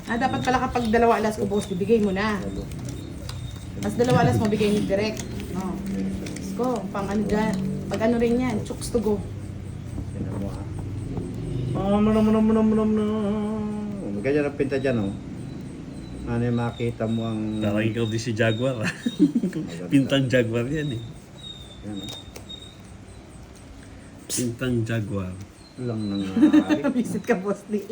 Dapat pala kapag 2 alas ko, boss, bibigay mo na. Tapos 2 alas mo, bigay ni direct. Oh. Let's go. Pang ano dyan. Pag ano rin yan, chooks to go. Tingnan mo Ganyan ang pinta dyan, oh. Ano yung makita mo ang... Parang ikaw di si Jaguar. Pintang Jaguar yan eh. Yan, oh. Pintang Jaguar. Lang nangyari. Visit ka, boss, di.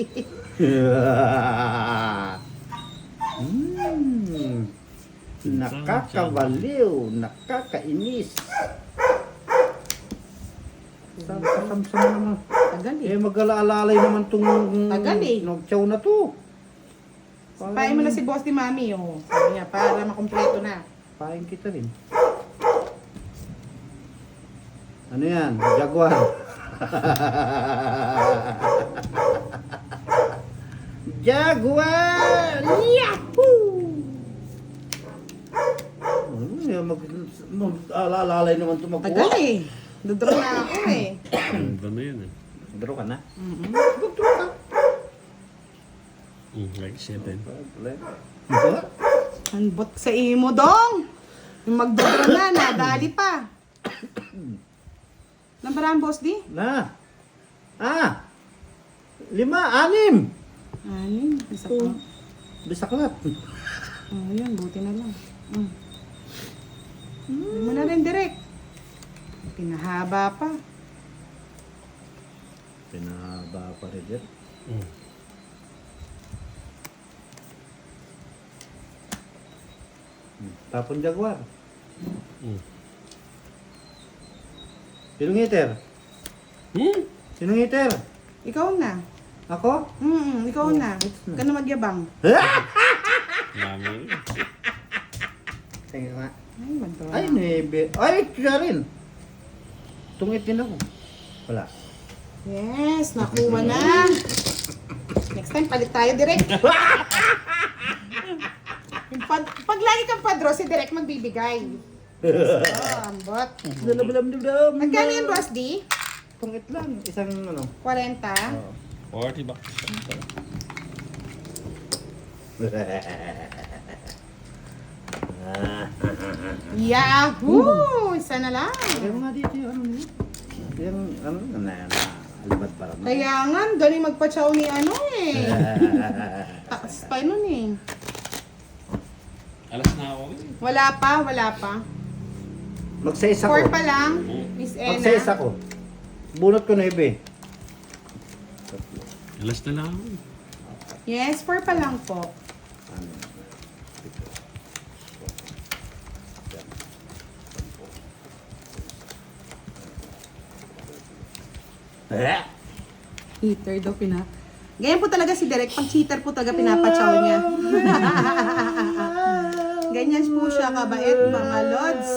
Nakakabaliw, nakakainis. Samsam naman. Tagal eh. Mag-alaalalay naman tong Tagal eh. nagtsaw na to. Pain mo na si boss ni mami, oh. Sabi niya, para makumpleto na. Pain kita rin. Ano yan? Jaguar. Jaguar! Yahoo! Mag-alaalalay naman ito magkuha. Tagal eh. Dudro na ako eh. Ano na yun eh. Draw ka na? Mm-hmm. Like 7. Ang bot sa imo, dong! Yung magdodro na, nadali pa. Lambaraan, boss, di? Na! 5, 6! Isa pa. Bisaklat. Yun, buti na lang. Hindi mo na rin direct. Pinahaba pa. Pinahaba pa rin dyan. Tapon Jaguar. Sinong hitter? Sinong hitter? Ikaw na. Ako? Ikaw na. Huwag ka na magyabang. Mami. Tingnan nga. Ay, banto Ay, na. nebe. Ay, siya rin. Tungit din ako. Wala. Yes, nakuha na. Next time, palit tayo direct. Pag lagi kang padro, si direct magbibigay. Ambot. Dalabalam. Magkano yung boss, di? Tungit lang. Isang ano. 40. 40 bucks. Yahoo! Isa na lang. Kaya nga dito yung ano niya. Yung ano, alibad para mo. Kaya nga, galing magpa-chow ni ano eh. Taas pa nun eh. Alas na ako eh. Wala pa. Magsaisa ko. 4 pa lang, Miss Magsaisa Ena. ko. Bunot ko na ibe. Alas na lang ako eh. Yes, 4 pa lang po. Cheater daw Ganyan po talaga si Derek. Pag cheater po talaga pinapachow niya. Ganyan po siya kabait, mga lods.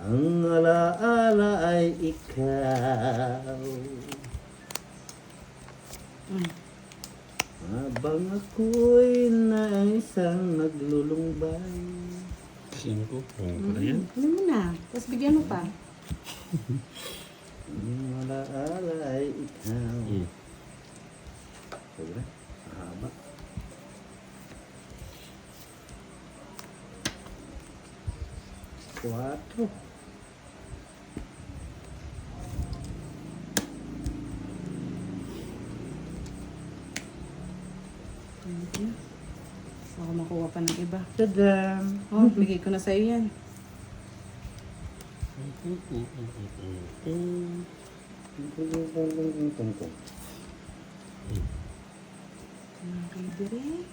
Ang alaala ay ikaw. Habang ako'y na isang naglulumbay. 5. Kung ko na yan. Ano mo na? Tapos bigyan mo pa. Ang alaala ay ikaw. Sabi na, mahaba. Cuatro. Ako makuha pa ng iba. Tadam! Oh, bigay ko na sa'yo yan. Okay, Derek.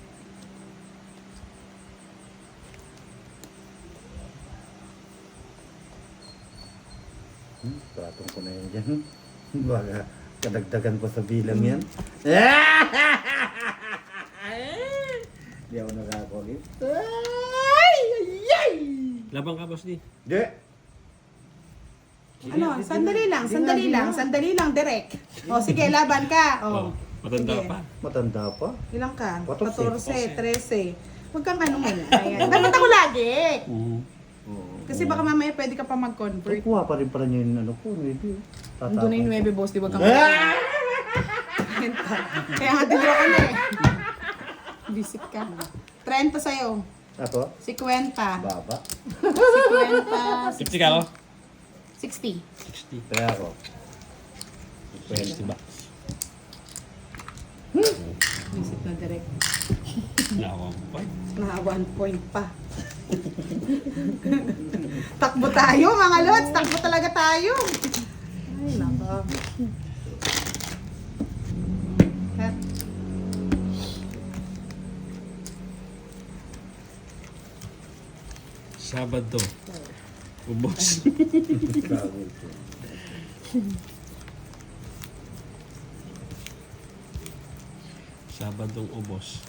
Patong ko na yan dyan. Baga, kadagdagan ko sa bilang yan. Di ako nakakulit. Labang ka, boss di. Di! Ano, sandali lang, Derek. O, sige, laban ka. O, Matanda sige. pa. Matanda pa. Ilang ka? 14. 14, 13. Huwag kang ano ngayon. Ayan. Dapat ako lagi. Oo. Kasi Kasi baka mamaya pwede ka pa Ay, mag-convert. kuha pa rin pala niya yung ano ko, maybe. Ando na yung 9, boss. Di ba ka Ah! Kaya nga din ako na eh. Visit ka. 30 sa'yo. Ako? 50. Baba. 50. 50 ka ako? 60. 60. Kaya ako. 60 ba? Visit na direct. Nakakumpay. Na 1 point pa. Takbo tayo mga lods. Takbo talaga tayo. Ay, nako. Cut. Sabado. Ubos. Sabadong ubos.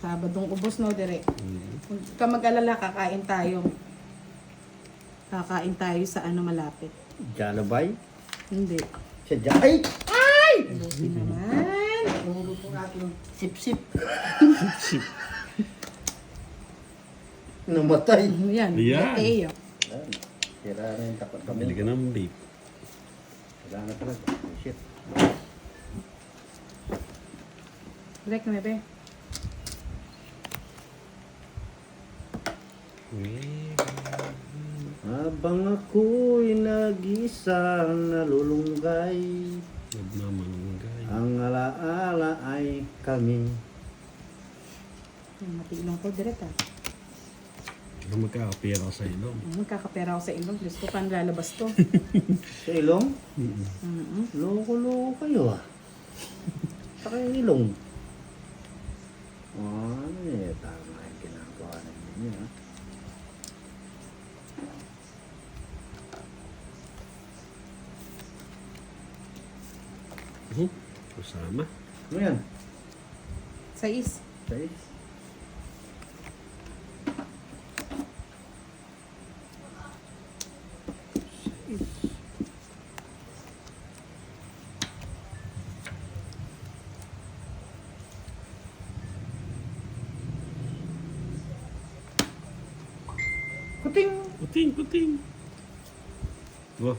Sabadong ubos, no, direct. Huwag ka mag-alala, kakain tayo. Kakain tayo sa ano malapit. Jalabay? Hindi. Siya Ay! Buti naman. Sip-sip. Namatay. Yan. Yan. Mateo. Ayan. Sira na yung takot kami. Bili ka ng vape. Wala na talaga. Oh, shit. Direct na, bebe. Habang ako'y nag-isang nalulunggay, Nagmamanunggay. ang alaala ay kami. Matilong ko, direct ah. Ano magkakapira sa ilong? Magkakapera ako sa ilong. Diyos ko, paano lalabas to? Sa ilong? Mm-mm. Loko-loko kayo ah. Sa kayong ilong. Ano eh, tama yung ginagawa namin yun ah. Kasama. Ano yan? Sais. Sais? Kuting! Puting, puting. Wow.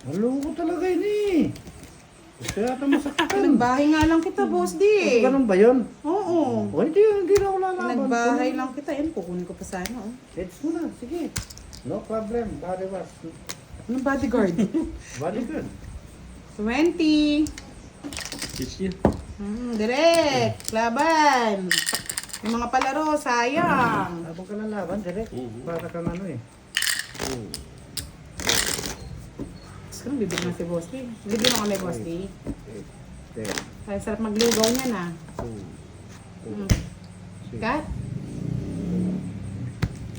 Maloko talaga yun eh. Gusto yata masaktan. Pinagbahay nga lang kita, boss di. Ganun ba yun? Oo. O hindi na ako lalaban. Pinagbahay lang kita. Yan, kukunin ko pa sana. Oh. Let's mo na, sige. No problem, body wash. Anong bodyguard? Body good. 20. Kiss niya. Direct. Laban. Yung mga palaro, sayang. Habang ka lalaban, direct. Para kang ano eh. Gusto kong bibig na si Boss D. Bibig mo kami, Boss D. 10, Ay, sarap magligaw niya na. 2, 6, Kat?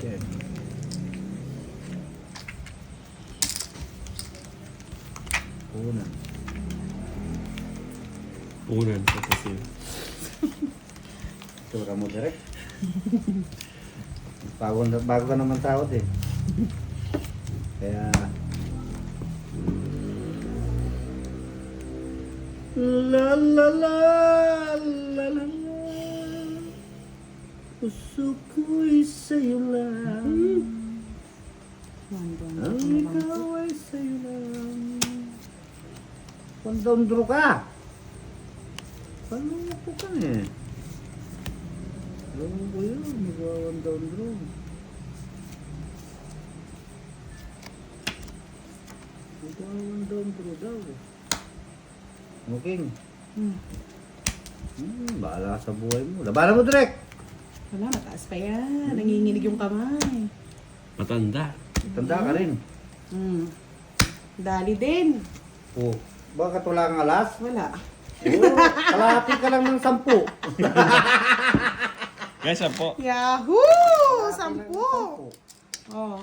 10. Una. Unan sa kasi. Tura mo direct. Bago ka naman tawad eh. Kaya... La la la la la la. Puso ko'y sa'yo lang. Ang ikaw ay sa'yo lang. Kondondro ka. Paloko ka eh. Alam ko yun, magwawandondro. Magwawandondro daw. Okay. Bahala sa buhay mo. Labanan mo direct. Wala, mataas pa yan. Nanginginig yung kamay. Matanda. Tanda ka rin. Dali din. Oh, bakit wala kang alas? Wala. Oh, kalahati ka lang ng 10. Guys, po. Yahoo! 10. Oh.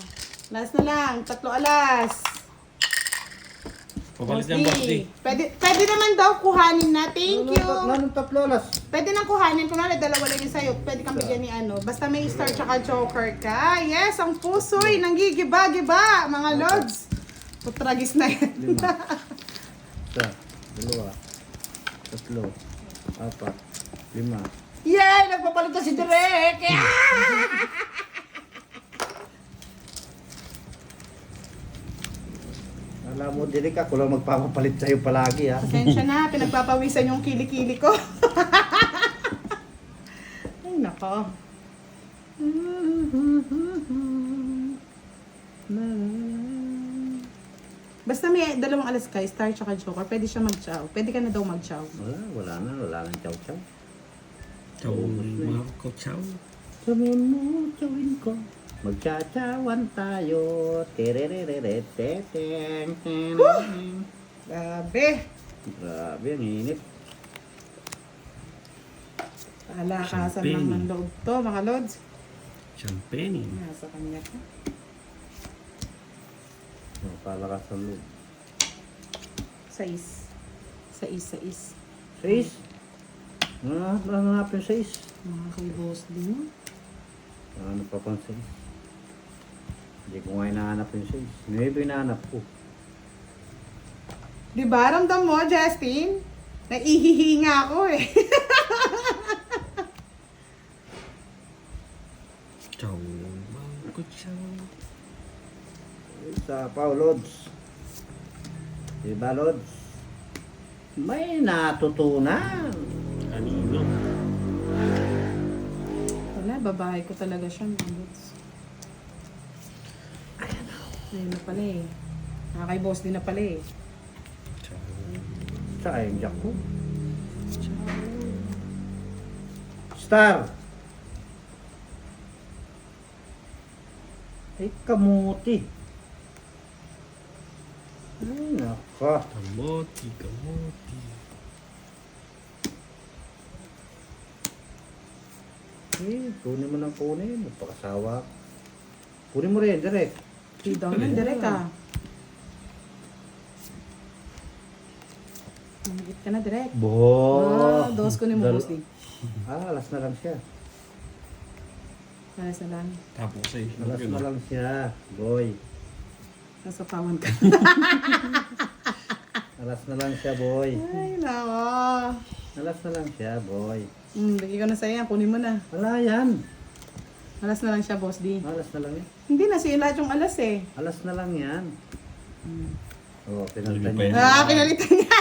Last na lang. 3 alas. Papalit Boss yung boss D. D. Pwede naman daw kuhanin na. Thank you. Nanong 3 alas? Pwede nang kuhanin. Kunwari, 2 lang yung sa'yo. Pwede kang bigyan ni ano. Basta may star tsaka joker ka. Yes, ang puso'y nanggigiba-giba, mga lods. Putragis na yan. 5. 1, 2, 3, 4, 5. Yay! Nagpapalit na si Direk! Alam mo, Direk, ako lang magpapapalit sa'yo palagi, ha? Pasensya na, pinagpapawisan yung kilikili ko. Ay, nako. Basta may dalawang alas ka, Star tsaka Joker, pwede siya mag-chow. Pwede ka na daw mag-chow. Wala nang chow-chow. Chow, Marco, chow. Sabihin mo, chawin ko. Magchachawan tayo. Tererererete. Grabe. Grabe, ang init. Palakasan Champagne. lang ng loob to, mga lods. Champagne. Nasa kanya to. Palakas ang loob. Sais. Sais. Sais? Hanap yung sais. Mga kay boss din. Ano pa pang sais? Hindi ko nga hinahanap yung sais. Maybe hinahanap ko. Di ba? Ramdam mo, Justin? Naihihinga ako eh. Chow, Marco, chow. Isa pa, Lods. Diba, Lods? May natutunan. Kanino? Wala, babae ko talaga siya, mga lods. Ayun na pala eh. Kay boss din na pala eh. Chow. Saka yung jack ko. Star! Ay, kamuti. Ay, naka. Kamote, kamote. Kunin mo ng kunin. Magpakasawa. Kunin mo rin, direct. Di daw yan, direct ah. Mamigit ka na, direct. Bo! Dos ko ni mo, boss din. Alas na lang siya. Alas na lang. Tapos ay. Alas na lang siya, boy. Nasa pawan ka. Alas na lang siya, boy. Ay, nako. Alas na lang siya, boy. Lagi ko na sa'yo yan. Kunin mo na. Wala yan. Alas na lang siya, boss D. Alas na lang yan. Hindi na siya lahat yung alas eh. Alas na lang yan. Oo, pinalitan Hindi pa yan. niya. Pinalitan niya.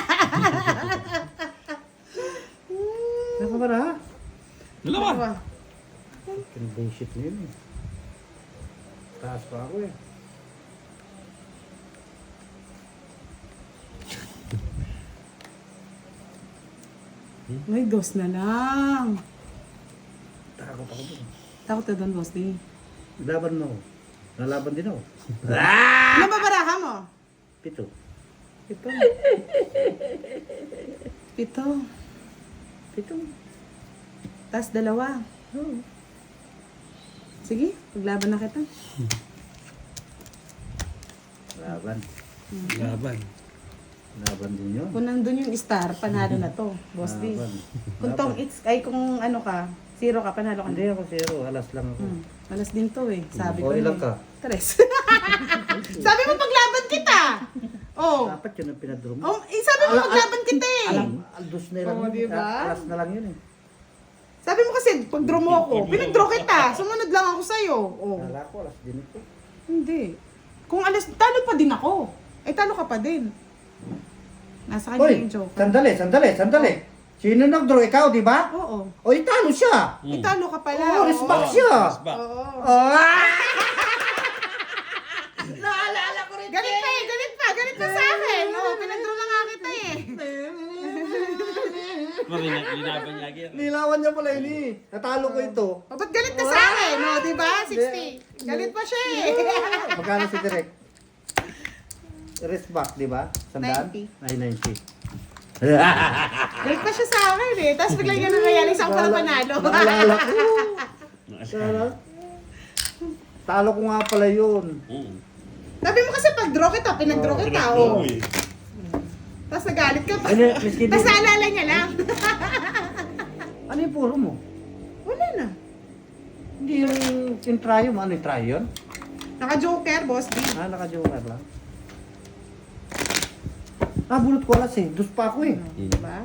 Nakabara? Dalawa. Bullshit na yun eh. Taas pa ako eh. May dos na lang. Takot ako dun. Takot na doon, boss D. Laban mo. Nalaban din ako. Ano ba baraha mo? 7. Pito. Pito. 7. Tas dalawa. Oo. Sige, paglaban na kita. Laban. Laban. Laban din yun. Kung nandun yung star, panalo na to, boss D. Laban. Kung tong it's, ay kung ano ka, 0 ka, panalo ka Hindi na. ako 0. Alas lang ako. Alas din to eh. Sabi O, ko ilang eh. ka? 3. Sabi mo paglaban kita. Oh. Dapat yun ang pinadro mo. Oh, sabi mo paglaban kita eh. Alam, aldos na lang Oo, yun. diba? Alas na lang yun eh. Sabi mo kasi, pag-draw mo ako, pinag-draw kita. Sumunod lang ako sa'yo. Oh. Kala ko, alas din ito. Hindi. Kung alas, talo pa din ako. Ay, talo ka pa din. Nasa kanya Hoy, yung joke. sandali. Sino nag-draw? Ikaw, di ba? Oo. O, italo siya. Italo ka pala. Oo, respect siya. Respect. Oo. Oh. Naalala ko rin. Galit pa sa akin. Oo, pinag-draw na nga kita eh. Linaban niya agad. Nilawan niya pala yun eh. Natalo ko ito. O, ba't galit ka sa akin? O, di ba? 60. Galit pa siya eh. Magkano si Direk? Respect, di ba? 90. Ay, 90. Galit pa siya sa akin eh. Tapos biglang niya na-realize ako pala panalo. Naalala ko. Talo ko nga pala yun. Sabi mo kasi pag-draw kita, pinag-draw kita. O. Tapos nagalit ka pa. Ano, miskin Tapos din. naalala niya lang. Ano yung puro mo? Wala na. Hindi yung try mo. Ano yung try yun? Naka-joker, boss D. Naka-joker lang. Bunot ko alas eh. Dus pa ako eh. Diba?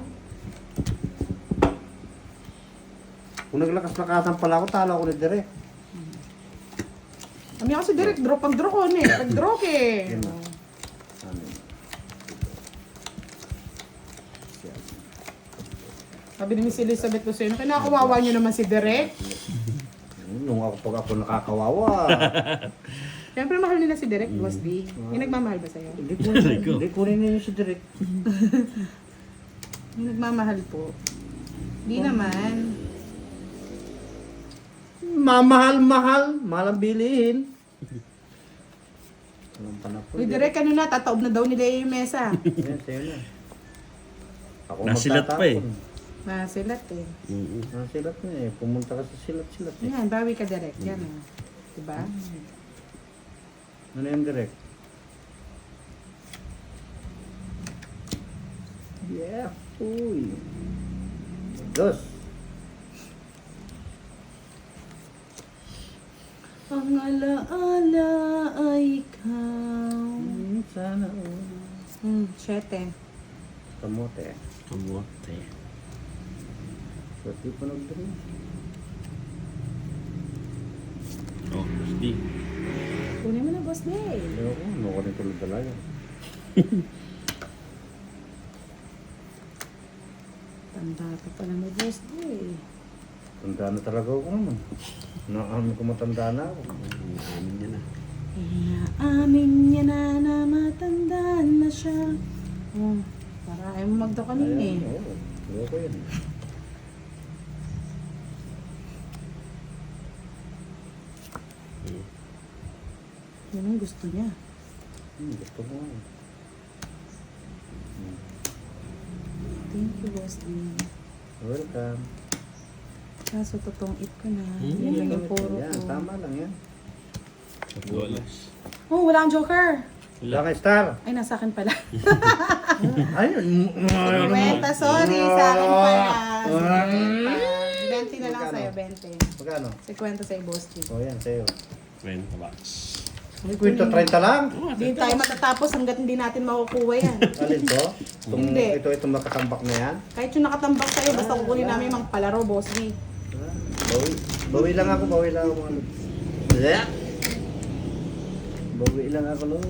Kung naglakas-lakasan pala ako, talo ko ni Direk. Kami kasi direct draw pag draw ko eh. Nag-draw ka eh. Yan na. Ano yun? Sabi ni Miss Elizabeth Luceno, kinakawawa niyo naman si Direk. Nung pag ako nakakawawa. Siyempre mahal nila si Direk, Boss D. Yung nagmamahal ba sa'yo? Hindi ko rin yun si Direk. Yung nagmamahal po. Di naman. Mahal. Mahal ang bilihin. Anong panapon? Uy, Direk, ano na, tataob na daw nila yung mesa. Yan, sa'yo na. Ako Nasilat pa eh. magtatapon. Masilat eh. Nasilat na eh. Pumunta ka sa silat-silat eh. Yan, bawi ka Direk. Yan oh. Diba? Ano yung Direk? Yeah, uy. Dos. Ang alaala ay ikaw. Sana. 7. Kamote. Kamote. Pwede pa nag-drink. Oh, di. Kunin mo na, Boss D. Ayoko, ano ko nito lang talaga. Tanda ka pala mo, Boss D. Tanda na talaga ako naman. Naamin ko matanda na ako. Amin niya na. Inaamin niya na matanda na siya. Oh, para ayaw mo magdaw kanina eh. Oo, ayoko yun. Yun ang gusto niya. Gusto mo. Thank you, Boss D. Welcome. Kaso totoong it ko na. Yan lang yung puro Yan, ko. tama lang yan. Dolas. Oh, wala kang joker. Wala kay Star. Ay, nasa akin pala. Ayun. Kwenta, sorry. Sa akin pala. 20 na lang sa'yo, 20. Magkano? Si kwenta sa'yo, Boss D. O yan, sa'yo. 20 bucks. Kwento 30 lang. Hindi tayo matatapos hanggat hindi natin makukuha yan. Alin to? Hindi. Itong makatambak na yan. Kahit yung nakatambak sa'yo, basta kukunin namin yung mga palaro, Boss D. Bawi lang ako, bawi lang ako. Yeah. Bawi lang ako, Lord.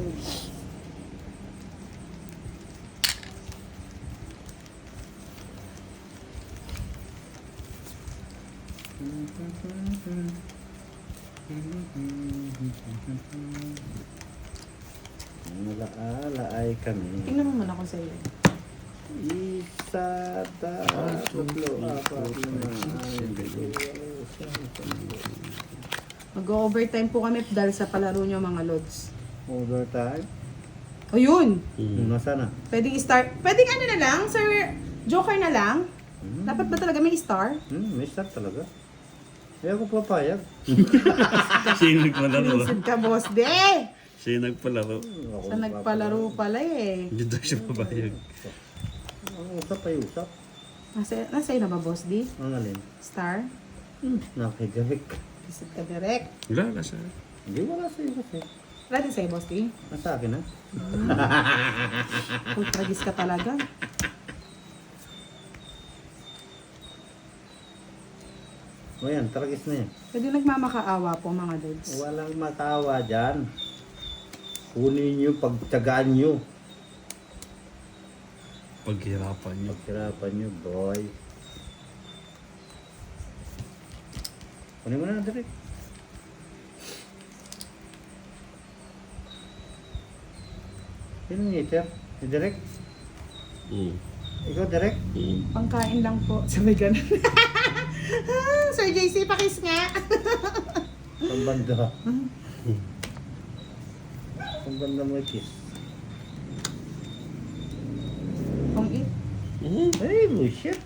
Alaala ay kami. Tingnan mo muna ako sa'yo. Isa, tatlo, apat, lima, Mag-overtime po kami dahil sa palaro nyo, mga lods. overtime. O yun! Nasa na? Pwedeng start. Pwedeng ano na lang, Sir Joker na lang. Dapat ba talaga may star? May start talaga. Kaya ako papayag. Siya nagpalaro. Lusid ka, Boss D! Siya nagpalaro. Ako Sa nagpalaro pala eh. Hindi daw siya pabayag. Ang usap ay usap. Nasa'yo na ba, Boss D? Ang alin? Star? Nakigarik. Lusid ka direct. Wala na siya. Hindi, wala sa'yo kasi. Ready sa'yo, Boss D? Nasa akin ha? Ultragis ka talaga. O yan, taragis na yan. Pwede nagmamakaawa po, mga lods. Walang matawa dyan. Kunin nyo, pagtyagaan nyo. Paghirapan niyo. Paghirapan nyo, boy. Kunin mo na, Derek. Sino yung eater? Si Derek? Ikaw, Derek? Pangkain lang po. Sabi ganun. Sir JC, pakis nga. Pambanda. Pambanda mo kiss. Pang it. Ay, bullshit.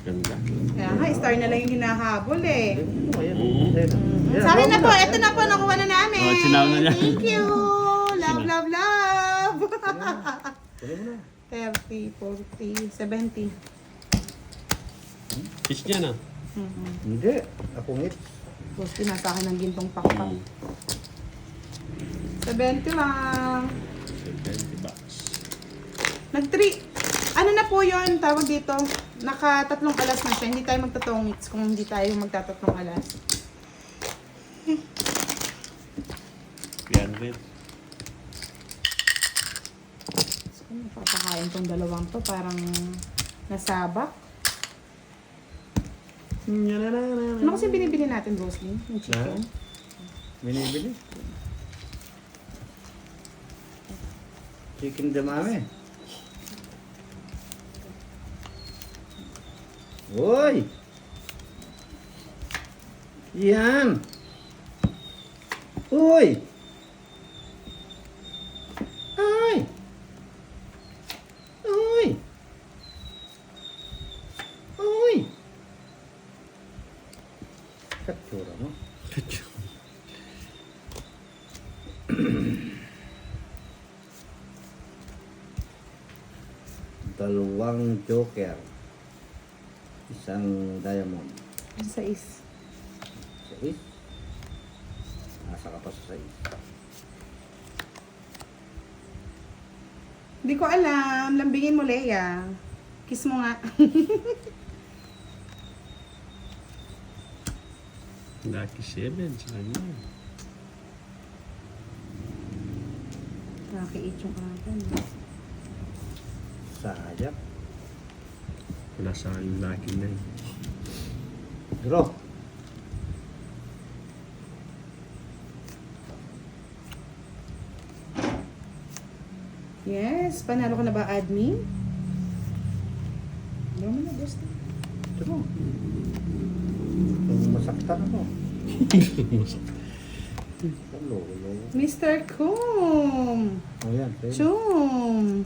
Ganda. Kaya nga, star na lang yung hinahabol eh. Ano, ayan. Ayan, Sa akin na po, wala. ito na po, nakuha na namin. Oh, sinaw na niya. Thank you. Love, love, love. Kunin mo na. 30, 40, 70. Kiss niya na. Hindi. Ako ngit. Tapos pinasa akin ng gintong pakpak. 70 lang. 20 bucks. Nag-3. Ano na po yun? Tawag dito. Naka-3 alas na siya. Hindi tayo magtatongits kung hindi tayo magtatatlong alas. Yan rin. So, napapakain tong dalawang to. Parang nasabak. Ano kasi binibili natin, Roslyn? Yung chicken? Binibili. Chicken damami. Uy! Yan! Uy! Ay! Uy! Uy! Katsura mo. Dalawang joker. Isang diamond. Sa is. Sa is. Nasa ka pa sa is. Hindi ko alam. Lambingin mo, Leia. Kiss mo nga. Lucky 7. Saan yan? Naki-8 yung akin. Sayap. Wala sa akin yung lucky 9. Draw. Yes. Panalo ka na ba, admin? Draw mo na, Dustin. Draw. Kung masaktan ako. Hello, hello. Mr. Kum. Oh, yan. Sa'yo. Chum.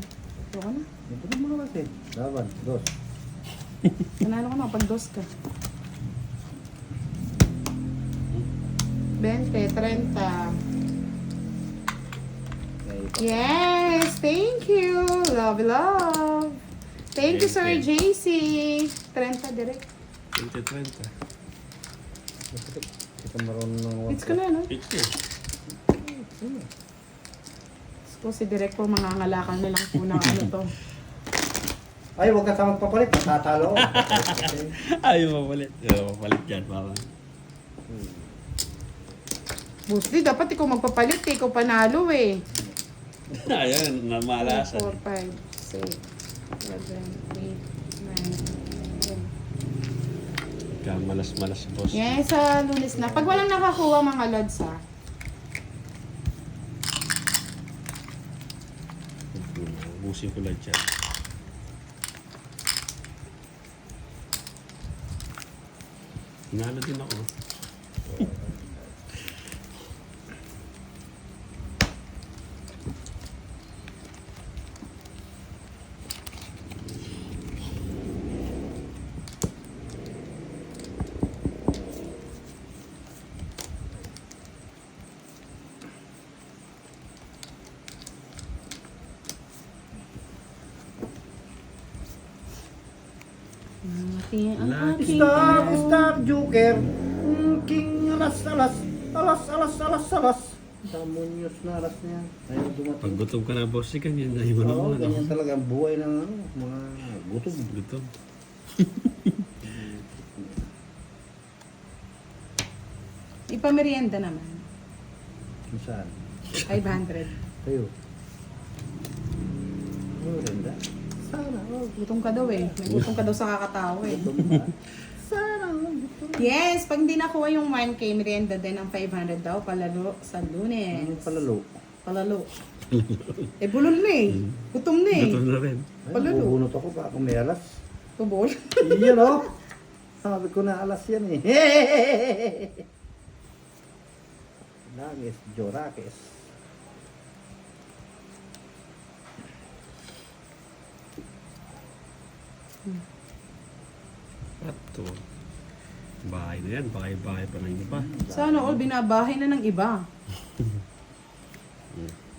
Draw ka na. Ito na mga kasi. Laban. Dos. Panalo ka na pag dos ka. 20, 30. Yes, thank you. Love, love. Thank you, Sir JC. 30 direct. 20-30. Kita marunong It's ko na, no? It's good. So, si direct po, mangangalakal na lang po ng ano to. Ay, huwag ka sa magpapalit. Matatalo. Ayaw mapalit. Ayaw mapalit yan, mama. Mostly, dapat ikaw magpapalit eh. Ikaw panalo eh. Ayan, 4, namalasan. 5, 6, 7, 8, 9, 10. Malas-malas, boss. Yes, sa Lunes na. Pag walang nakakuha mga lods ha. Ubusin ko lang dyan. Hinalo din ako. Ang ating Star, ano. star, joker. King, alas, alas. Alas, alas, alas, alas. Damunyos na alas niya. Ayaw dumating. Pag gutom ka na, boss, ganyan na iwan Oo, mo. ganyan talaga ang buhay ng ano, mga gutom. Gutom. Ipamerienda naman. Saan? 500. Kayo. Oh, ganda. Sana, gutom ka daw eh. May gutom ka daw sa kakatao eh. Gutom ba? Sana, gutom. Yes, pag hindi nakuha yung 1K, merienda din ng 500 daw, palalo sa Lunes. Anong palalo? Palalo. Eh, bulol na eh. Gutom na eh. Gutom na rin. Ay, Palalo. bubunot ako pa kung may alas. Tubol. Iyan o. Sabi ko na alas yan eh. Langis, Jorakes. Ato. Bahay na yan. Bahay-bahay pa ng iba. Sana all binabahay na ng iba.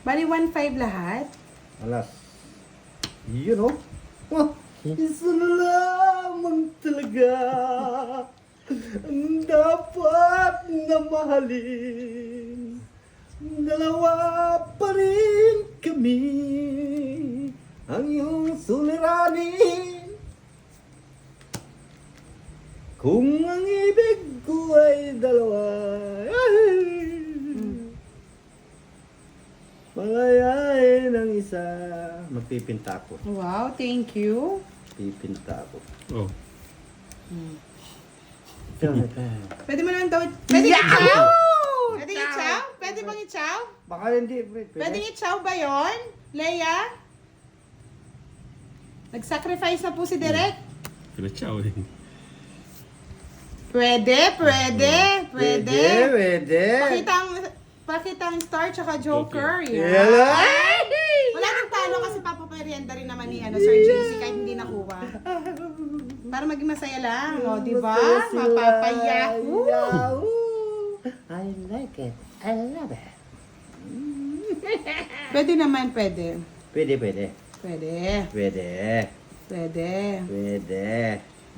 Bali 1.5 lahat. Alas. Yun o. Oh, isa na lamang talaga ang dapat na mahalin. Dalawa pa rin kami ang iyong suliranin. Kung ang ibig ko ay dalawa, malayain ang isa. Magpipinta ako. Wow, thank you. Pipinta ako. Oh. Pwede mo naman daw, pwede i-chow? Pwede i-chow? Pwede bang i-chow? Baka hindi. Pwede i-chow ba yun? Leia? Nag-sacrifice na po si Direk? Pinachaw eh. Pwede. Pwede. Pakita ang star tsaka joker. Yeah. Wala nang talo kasi papaperienda rin naman ni Sir JC kahit hindi nakuha. Para maging masaya lang, o, di ba? Mapapayahu. I like it. I love it. Pwede naman, pwede. Pwede.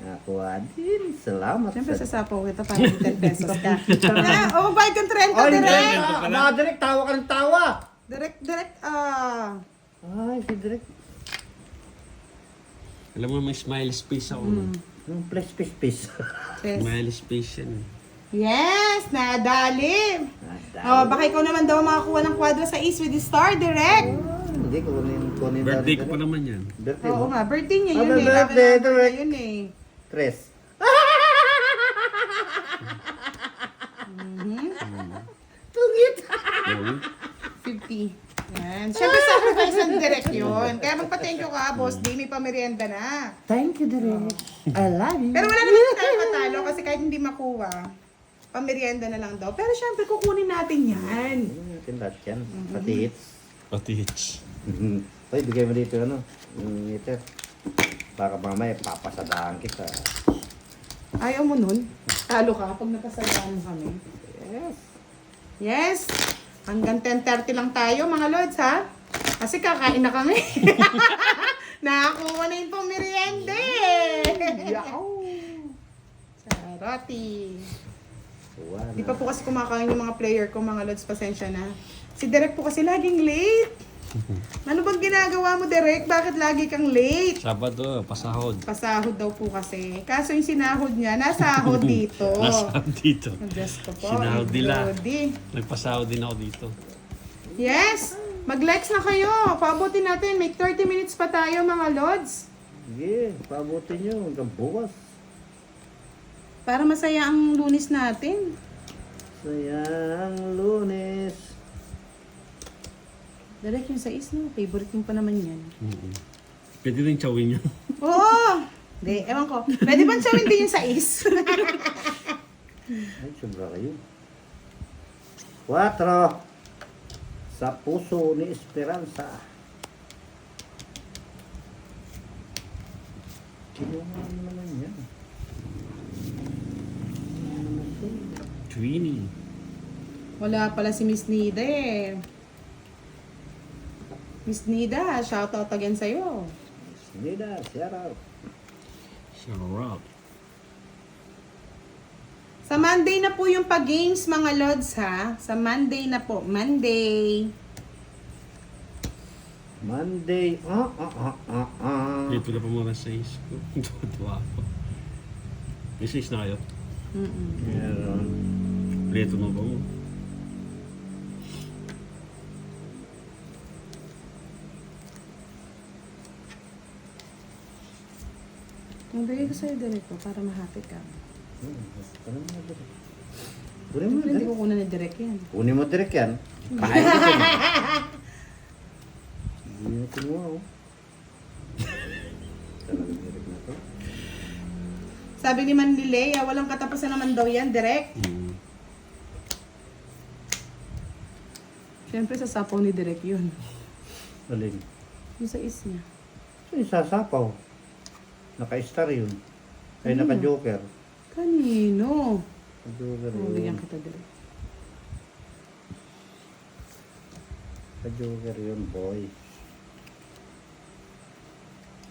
Nakuha din. Salamat. Siyempre sasapaw kita para may 10 pesos ka. Bayad kang 30, Direk. Mga Direk, tawa ka ng tawa. Direk, Ay, si Direk. Alam mo, may smile space ako. Yung please. Yes. Smile space yan eh. Yes, nadali. Baka ikaw naman daw makakuha ng kwadro sa East with the Star, Direk. Hindi, kunin. Birthday ko pa naman yan. Birthday Oo mo? nga, birthday niya yun Happy eh. birthday, Happy Direk. yun eh. Tres. 50. Yan. Siyempre sacrifice ang Direk yun. Kaya magpa-thank you ka, boss. Di, may pamerienda na. Thank you, Direk. I love you. Pero wala naman tayo matalo kasi kahit hindi makuha, pamerienda na lang daw. Pero syempre kukunin natin yan. Natin lahat yan. Pati hits. Pati hits. Ay, bigay mo dito yung meter. Para mamaya papasadahan kita. Ayaw mo nun? Talo ka pag nakasagaan kami. Yes. Yes! Hanggang 10:30 lang tayo mga lods ha? Kasi kakain na kami. Nakakuha na yung pamerienda eh. Charoti. Wala. Di pa po kasi kumakain yung mga player ko, mga lods, pasensya na. Si Direk po kasi laging late. Ano bang ginagawa mo, Direk? Bakit lagi kang late? Sabado, pasahod. Pasahod daw po kasi. Kaso yung sinahod niya, nasahod dito. Nasahod dito. Ang Diyos ko po. Sinahod nila. Lodi. Nagpasahod din ako dito. Yes! Mag-likes na kayo. Paabutin natin. May 30 minutes pa tayo, mga lods. Sige, paabutin nyo hanggang bukas. Para masaya ang Lunes natin. Sayang Lunes. Direk yung sa no? Favorite mo pa naman yan. Pwede rin chawin yun. Oo! Hindi, ewan ko. Pwede ba siyawin din yung sa Ay, sobra kayo. 4. Sa puso ni Esperanza. Kinuha naman yan. Twinning. Wala pala si Miss Nida eh. Miss Nida, shoutout again sa'yo. Nida, shout out. Sarap. Sa Monday na po yung pag-games, mga lods ha. Sa Monday na po. Monday. Dito na pa muna sa 6 ko. Tuwa ako. May 6 na kayo. Meron. Leto na ba mo? Magbigay ko sa'yo dito para ma-happy ka. Kunin mo, Siyempre, hindi Direk. ko kunan ni Direk yan. Kunin mo, Direk yan. Kain ko. Binutin mo, oh. Talagang Direk na to. Sabi ni Manlilea, walang katapusan naman daw yan, Direk. Siyempre, sasapaw ni Direk yun. Alin? Yung sa niya. Ay, sasapaw. Naka-star yun. Ay, naka-joker. Kanino? Naka-joker Oh, bigyan yun. kita, Direk. Naka-joker yun, boy.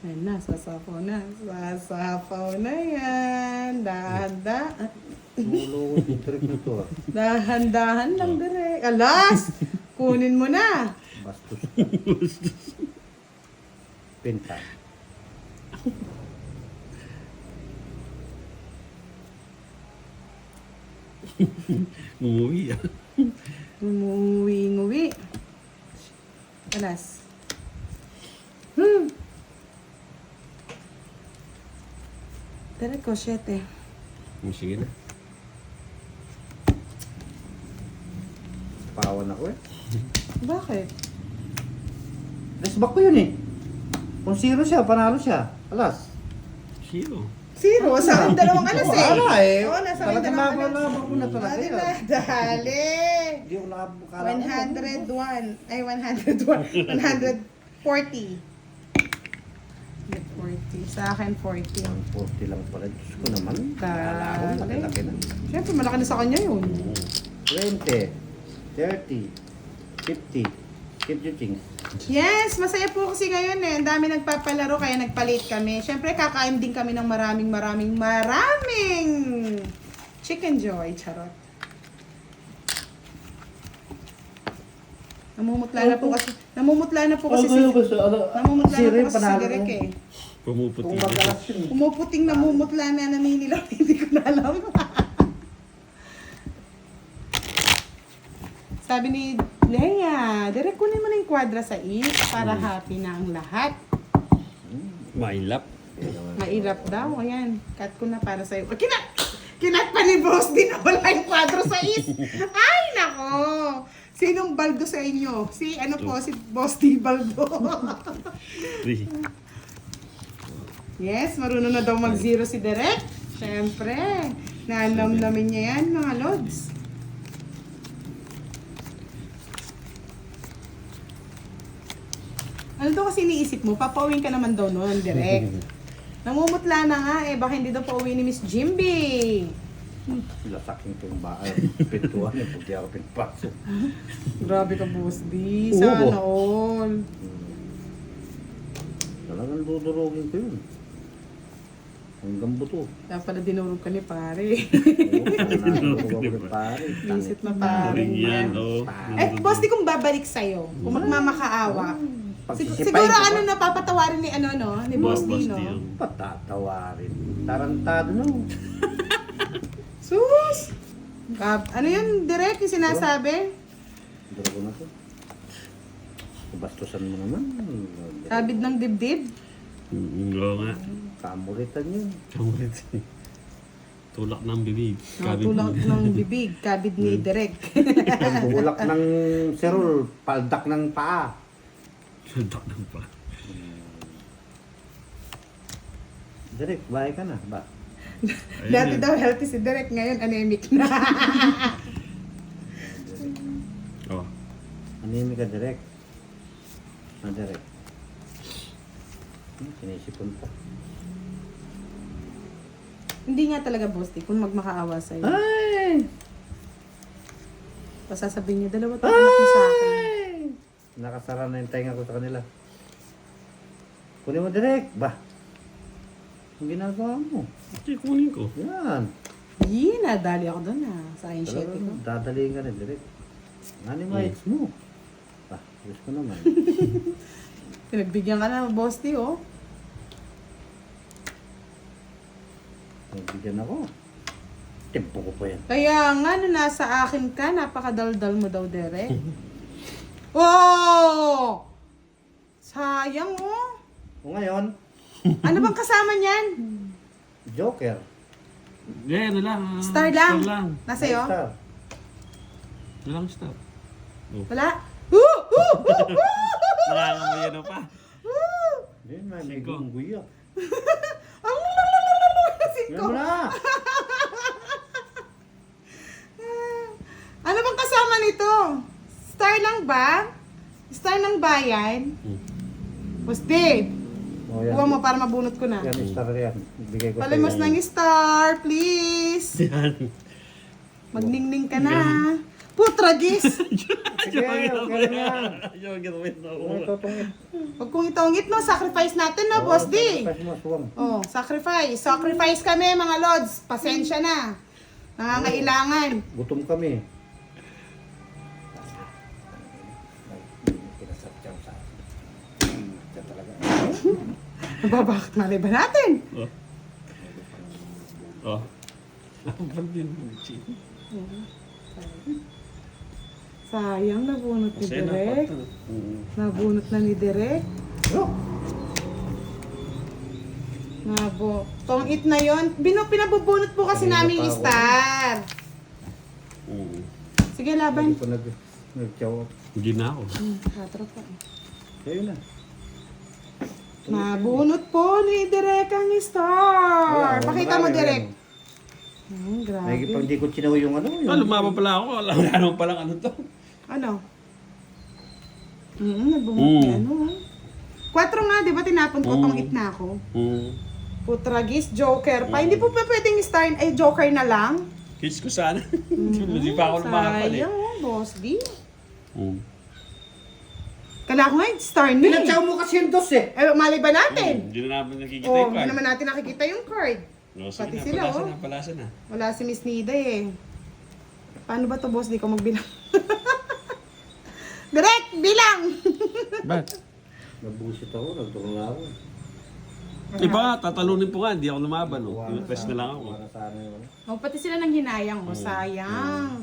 Ayun na, sasapaw na. Sasapaw na yan. Dahan-dahan. Ulo ko yung trick na to, ah. Dahan-dahan lang, Direk. Alas! Kunin mo na. Bastos. Pinta. Umuwi ah. Umuwi-nguwi. Alas. Direct ko, 7. Sige na. Pawan ako eh. Bakit? Resback ko yun eh. Kung 0 siya, panalo siya. Alas. Zero. 0. Sa akin dalawang alas eh. Ala eh. Oo, nasa akin Talagang dalawang alas. nababak ko na talaga Dali yan. na, dali. Hindi ako nakabukala. 101. Ay, 101. 140. 40. Sa akin, 40. 140 lang pala. Diyos ko naman. Dali. Kala ko, malaki na. Siyempre, malaki na sa kanya yun. 20, 30, 50. Keep your things. Yes, masaya po kasi ngayon eh. Ang dami nagpapalaro kaya nagpalit kami. Siyempre, kakain din kami ng maraming Chicken Joy. Charot. Namumutla na po kasi. Namumutla na po kasi si Derek eh. Pumuputi Kung na. magalas yun. Pumuputing namumutla na naninilaw. Hindi ko na alam. Sabi ni Leia, Derek, kunin mo na yung kwadra sa is para happy na ang lahat. Mailap. Mailap daw. Ayan, cut ko na para sa'yo. Oh, kinat pa ni Boss din na wala yung kwadro sa is. Ay, nako. Sinong baldo sa inyo? Si Boss D. Baldo. 3. Yes, marunong na daw mag-zero si Derek. Siyempre, namin niya yan, mga lods. Ano daw kasi iniisip mo? Papauwing ka naman daw noon, Derek. Namumutla na nga eh, baka hindi daw pauwi ni Miss Jimby. Lasaking itong bahay. Pintuan eh. Pagdi ako pinpasok. Grabe ka, Boss D. Oo. Sana all. Talagang dudurugin ko yun. Hanggang buto. Kaya pala dinurog ka ni pare. Oo, panalo ko pare. Visit na pare Ring yan, yan. oh. Eh, Boss D, kung babalik sa'yo, kung magmamakaawa, Pagsisipain siguro ko ba? ano na papatawarin ni ni Boss D, no? Patatawarin. Tarantado no. Sus! Ano yun, Direk, yung sinasabi? Duro ko na to. Bastusan mo naman. Sabid ng dibdib? Oo nga. Kamuritan yun. Kamulit. Tulak ng bibig. Tulak ng bibig, kabid ni Direk. Ang bulak ng serol, paldak ng paa. Tulak ng pa. Direk, bahay ka na. Ba? Dati daw healthy si Direk, ngayon anemic na. Oh. Anemi ka, Direk. Direk. Sinisipon pa. Hindi nga talaga, Boss D, kung magmakaawa sa'yo. Ay! Pasasabihin niya, dalawa tayo anak mo sa akin. Nakasara na yung tainga ko sa kanila. Kunin mo, Direk. Ba? Ang ginagawa mo. Hindi, kunin ko. Yan. Yee, nadali ako doon sa anxiety ko. Talagang dadalihin ka na, Direk. Ano yung maits mo? Ba, gusto ko naman. Pinagbigyan ka na, Boss D, oh. Nagbigyan ako. Tempo ko pa yan. Kaya nga, nasa akin ka, napakadaldal mo daw, Derek. Oh! Sayang, oh. O ngayon, Ano bang kasama niyan? Joker. Eh, ano lang. Star lang. Star lang. Nasa'yo? Star. Ano lang star. Wala? Woo! Woo! Woo! Nakakamuya na pa. Woo! Yan, may Cinco. gungguya. Ang lalalala! Yan Cinco. mo na! Ano bang kasama nito? Star lang ba? Star ng bayan? Pusti! O, yan. Kuha mo para mabunot ko na. Yan, star yan. Bigay ko Palimos sa'yo. ng star, please! Yan. Magningning ka na. Putragis! Sige, okay na yan. Yung gawin na Kung ito itong Huwag kong itongit, no? Sacrifice natin, no, Boss D? Sacrifice mo, suwang. Oh, sacrifice. Sacrifice kami, mga lods. Pasensya na. Nangangailangan. Gutom kami. Babakit nga ba natin? Oh. Oh. Ang din. Sayang, nabunot ni Kasi Direk. Nabunot na ni Direk. Oh, Tong it na yon. Pinabubunot po kasi Kanina namin pa yung ako. star. Sige, hindi laban. ko nag-chow. Hindi na ako. 4 pa. Ayun na. Nabunot po ni Direk ang star. Wala, Pakita mo, marami, Direk. marami. Grabe. Pag hindi ko chinaw yung ano. Ah, lumaban pala ako. Alam mo naman palang ano to. Ano? Nabunot ni ano. 4 nga, di ba tinapon ko tong it na ako? Putragis, Joker pa. Hindi po pa pwedeng star, ay Joker na lang. Kiss ko sana. Hindi pa ako lumaban eh. Sayang, boss D. Kala ko nga, star na eh. Pinachow mo kasi yung dos eh. Eh, mali ba natin? Hindi na namin nakikita Oh, yung hindi card. naman natin nakikita yung card. No, sige Pati na, sila, palasan oh. na, palasan na. Wala si Miss Nida eh. Paano ba to, boss? Di ko magbilang. Direct, bilang! Ba't? Nabusit ako, nagturong na ako. Iba, tatalunin po nga, hindi ako lumaban. Oh. Request na lang ako. Para sana yun. Oh, pati sila nang hinayang. Oh, sayang.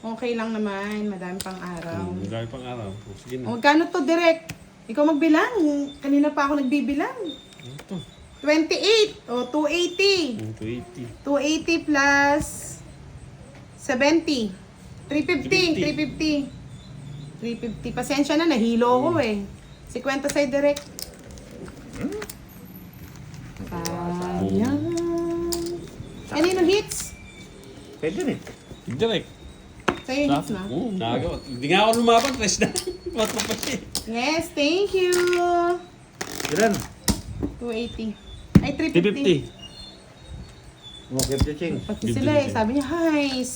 Okay lang naman. Madami pang araw. Dahil pang araw. Oh, sige na. Oh, magkano to, Direct? Ikaw magbilang. Kanina pa ako nagbibilang. Ito. 28. O, 280. 280. 280 plus 70. 350. 350. Pasensya na, nahilo ko eh. 50 sa'yo, Direct. Sayang. Kanino hits? Pwede rin. Direct. Sa'yo yung hits na? Nagawa. Hindi nga ako lumaban, press na. Matro pa siya. Yes, thank you. Ilan? 280. Ay, 350. 350. Okay, Ching. Pati sila eh. Sabi niya, highs.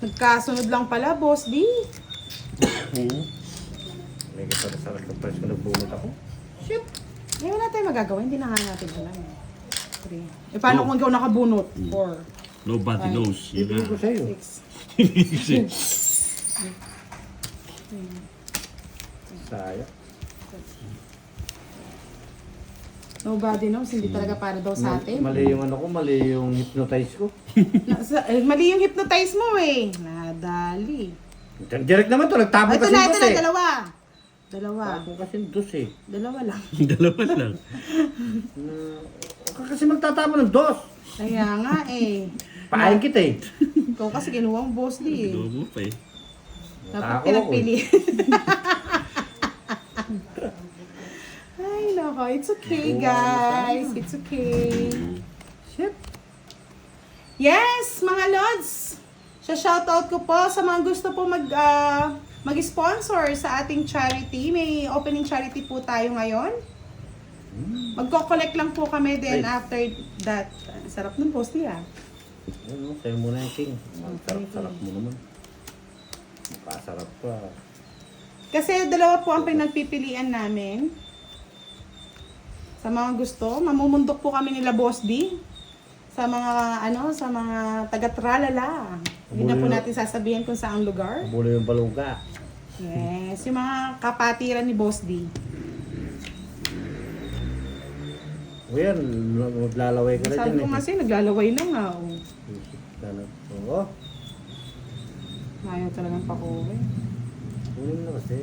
Nagkasunod lang pala, boss D. May kasarap ng price ko nagbunot ako. Shit. Eh, wala tayong magagawa. Hindi na nga natin alam. 3. Eh, paano kung ikaw nakabunot? 4, Nobody Ay. knows. Yun Ibigay ko na. sa'yo. 6. Sayang. Nobody knows. Hindi talaga para daw sa atin. Mali yung ano ko, mali yung hypnotize ko. Mali yung hypnotize mo eh. Nadali. Direct naman to, nagtapon Ito kasi na, yung ito dos na. eh. Dalawa. Tapon kasi yung dos eh. Dalawa lang. Dalawa lang. Huwag ka kasi magtatapon ng dos. Kaya nga eh. Pahayin kita eh. Ikaw kasi kinuha ang boss di eh. Ginawa mo pa eh. Dapat Natako ako pinagpili. Ay, nako. It's okay, guys. It's okay. Shit. Yes, mga lods. Shoutout ko po sa mga gusto po mag-sponsor sa ating charity. May opening charity po tayo ngayon. Magko-collect lang po kami then after that. Sarap ng boss niya. Ano, sa'yo muna yung King. Sarap-sarap mo naman. Makasarap pa. Kasi dalawa po ang pinagpipilian namin. Sa mga gusto, mamumundok po kami nila Boss D. Sa mga sa mga taga-tralala. Hindi na po natin sasabihin kung saang lugar. Bulo yung baluga. Yes, yung mga kapatiran ni Boss D. O yan, maglalaway ka na Sabi ko dyan kasi naglalaway na nga. Oh. Oo. Ayaw talagang pakuwi. Kunin mo na kasi.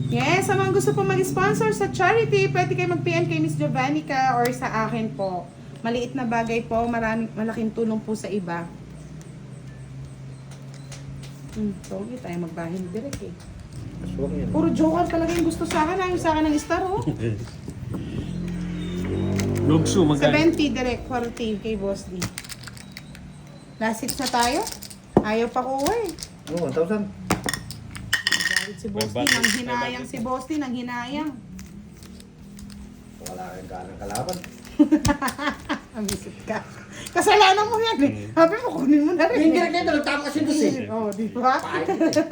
Yes, sa mga gusto po mag-sponsor sa charity, pwede kayo mag-PM kay Miss Jovannica or sa akin po. Maliit na bagay po, malaking tulong po sa iba. So, hindi tayo magbahin direct eh. Aswang yan. Puro joker talaga yung gusto sa akin. Ayaw sa akin ng star oh. Lugso, magkano? 70 direct, 40 kay Boss D. Last hits na tayo. Ayaw pa ko eh. Oo, 1,000. Galit si Boss D, nang hinayang si Boss D, nang hinayang. Wala kang ganang kalaban. Ang isip ka. Kasalanan mo yan eh. Sabi mo, kunin mo na rin. Hindi rin ito, nagtama kasi dos eh. Oh, di ba? Pahayin kita eh.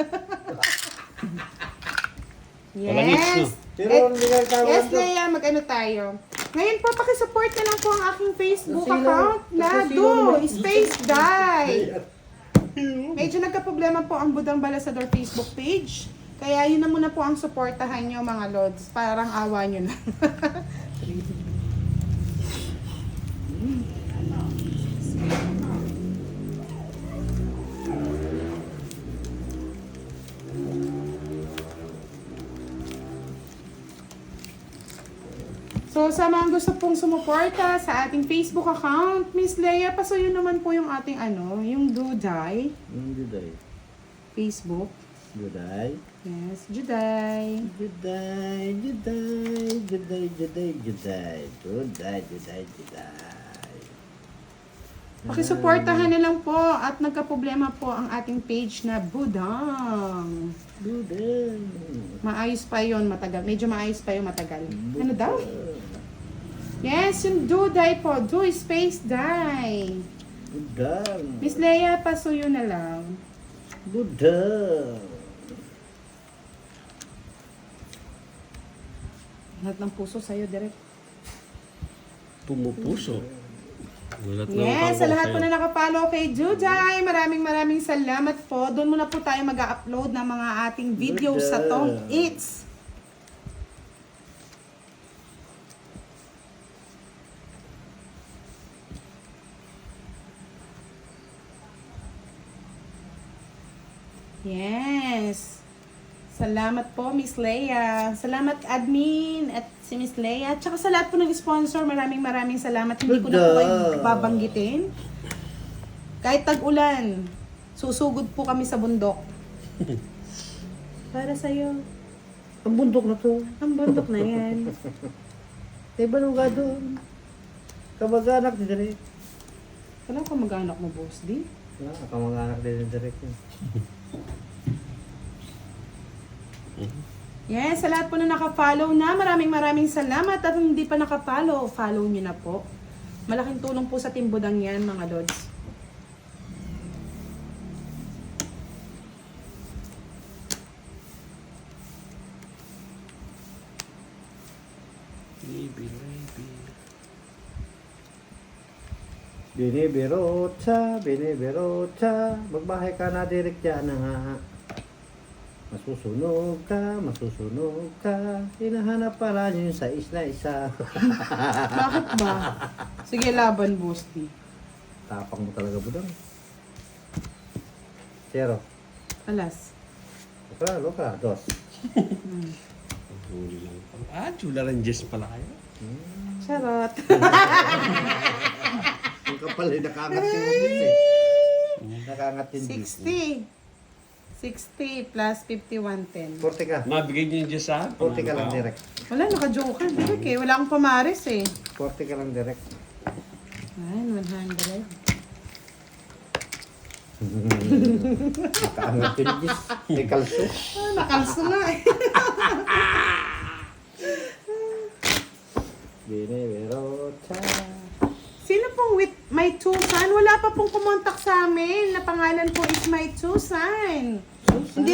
Walang hits, no? Yes. Pero hindi ka tawag Yes, dos. Leia, mag-ano tayo. Ngayon po, pakisupport na lang po ang aking Facebook Nasilo. account. Nasilo. Lado, Space Die. Medyo nagka-problema po ang Budang Balasador Facebook page. Kaya yun na muna po ang suportahan nyo mga lods. Parang awa nyo na. So, sa mga gusto pong sumuporta sa ating Facebook account, Miss Leia, pasuyo naman po yung ating yung Juday. Juday. Facebook. Juday. Yes, Juday. Juday, Juday, Juday, Juday, Juday, Juday, Juday, Juday. Pakisuportahan na lang po at nagka-problema po ang ating page na Budang. Juday. Maayos pa yon matagal. Medyo maayos pa yung matagal. Ano daw? Yes, yung Duday po. Do space die. Juday. Miss Leia, pasuyo na lang. Juday. Lahat ng puso sa'yo, direct. Pumupuso. Gulat na Yes, ako sa lahat sa'yo. po na nakapollow kay Juday, maraming salamat po. Doon muna po tayo mag-upload ng mga ating videos sa Tong Eats. Yes. Salamat po, Miss Leia. Salamat, admin, at si Miss Leia. Tsaka sa lahat po ng sponsor, maraming salamat. Hindi ko na po kayo babanggitin. Kahit tag-ulan, susugod po kami sa bundok. Para sa'yo. Ang bundok na to. Ang bundok na yan. May baluga doon. Kamag-anak ni Direk. Alam ko mag-anak mo, boss, di? Wala, kamag-anak din ni Direk yun. Yes, sa lahat po na naka-follow na, maraming salamat. At kung hindi pa naka-follow, follow nyo na po. Malaking tulong po sa Team Budang yan, mga lods. Baby, baby. Binibirocha, magbahay ka na Direk dyan na nga. Masusunog ka, hinahanap pala niyo yung sa isla isa. Bakit ba? Sige, laban, boss, di. Tapang mo talaga budang. Zero. Alas. Loka, dos. Huli lang pala. Ah, Chula Ranges pala kayo. Charot. Ang kapal eh, nakangat yung bis eh. Nakangat yung bis. 60 plus 5110. 40 ka. Mabigay niyo yung Diyos sa akin. 40 ka lang direct. Wala, naka-joker. Direk eh. Wala akong pamaris eh. 40 ka lang direct. Ayan, 100. Nakaangat yung bis. May kalso. Ah, nakalso nga eh. Binibirocha. Sino pong with my Tusan? Wala pa pong kumontak sa amin na pangalan po is my Tusan. Hindi